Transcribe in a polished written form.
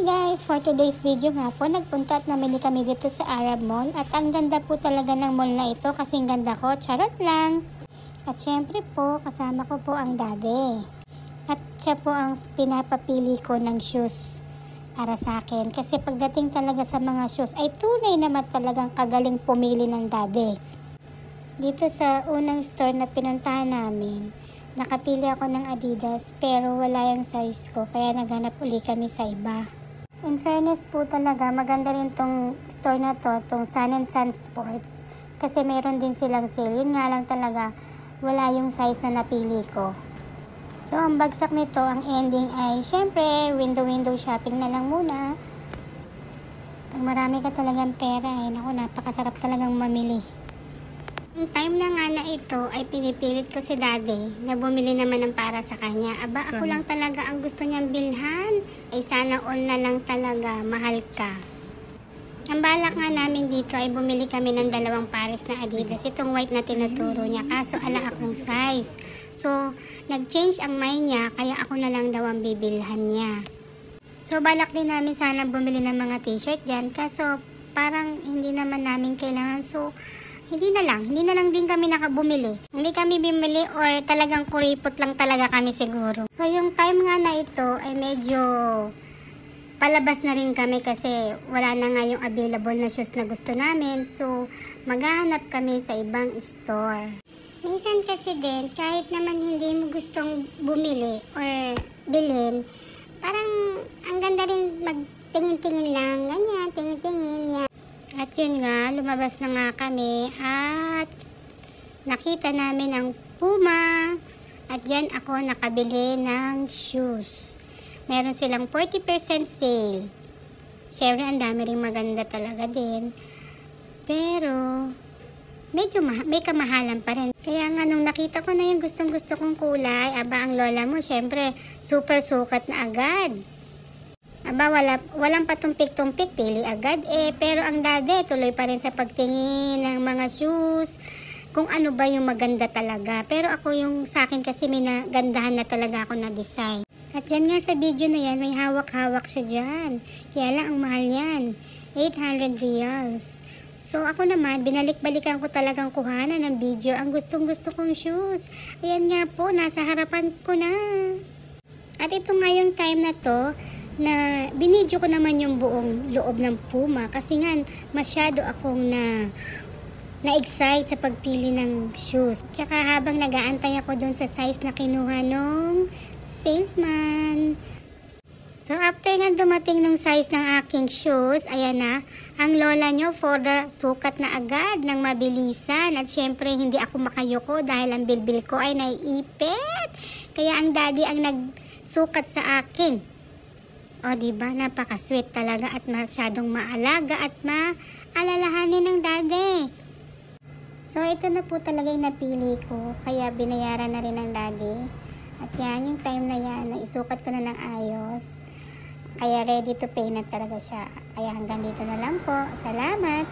Guys, for today's video nga po, nagpunta at namili kami dito sa Arab Mall at ang ganda po talaga ng mall na ito kasi ang ganda ko, charot lang. At syempre po, kasama ko po ang daddy. At siya po ang pinapapili ko ng shoes para sa akin kasi pagdating talaga sa mga shoes ay tunay naman talagang kagaling pumili ng daddy. Dito sa unang store na pinuntahan namin, nakapili ako ng Adidas pero wala yung size ko kaya naghanap uli kami sa iba. In fairness po talaga, maganda rin tong store na to, tong Sun and Sun Sports. Kasi meron din silang sale. Yun nga lang talaga, wala yung size na napili ko. So, ang bagsak nito, ang ending ay, syempre, window shopping na lang muna. Pag marami ka talagang pera, naku, napakasarap talagang mamili. Yung time na nga na ito ay pinipilit ko si daddy na bumili naman ng para sa kanya. Aba, ako lang talaga ang gusto niyang bilhan. Ay sana all na lang talaga, mahal ka. Ang balak nga namin dito ay bumili kami ng dalawang pares na Adidas. Itong white na tinuturo niya, kaso ala akong size. So, nag-change ang mind niya, kaya ako na lang daw ang bibilhan niya. So, balak din namin sana bumili ng mga t-shirt dyan, kaso parang hindi naman namin kailangan. So, hindi na lang din kami nakabumili. Hindi kami bumili or talagang kuripot lang talaga kami siguro. So yung time nga na ito ay medyo palabas na rin kami kasi wala na nga yung available na shoes na gusto namin. So maghahanap kami sa ibang store. Minsan kasi din kahit naman hindi mo gustong bumili or bilhin, parang ang ganda rin magtingin-tingin lang, ganyan, tingin-tingin yan. At yun nga, lumabas na nga kami at nakita namin ang Puma at dyan ako nakabili ng shoes. Meron silang 40% sale. Syempre, ang dami rin maganda talaga din. Pero, medyo may kamahalan pa rin. Kaya nga, nung nakita ko na yung gustong-gusto kong kulay, aba, ang lola mo, syempre, super sukat na agad. Aba, walang patumpik-tumpik, pili agad pero ang daddy tuloy pa rin sa pagtingin ng mga shoes, kung ano ba yung maganda talaga. Pero ako yung sa akin kasi may nagandahan na talaga ako na design. At yan nga sa video na yan, may hawak-hawak siya dyan. Kaya lang ang mahal yan, 800 riyals. So ako naman, binalik-balikan ko talagang kuhanan ng video ang gustong-gusto kong shoes. Ayan nga po, nasa harapan ko na. At ito nga yung time na to, na binidyo ko naman yung buong loob ng Puma kasi nga masyado akong na-excite sa pagpili ng shoes. Tsaka habang nag-aantay ako dun sa size na kinuha nung salesman. So after nga dumating ng size ng aking shoes, ayan na, ang lola nyo for the sukat na agad ng mabilisan. At syempre hindi ako makayuko dahil ang bilbil ko ay naiipit. Kaya ang daddy ang nagsukat sa akin. O diba, napaka-sweet talaga at masyadong maalaga at maalalahanin ng daddy. So ito na po talaga yung napili ko, kaya binayaran na rin ng daddy. At yan, yung time na yan, naisukat ko na ng ayos. Kaya ready to pay na talaga siya. Kaya hanggang dito na lang po. Salamat!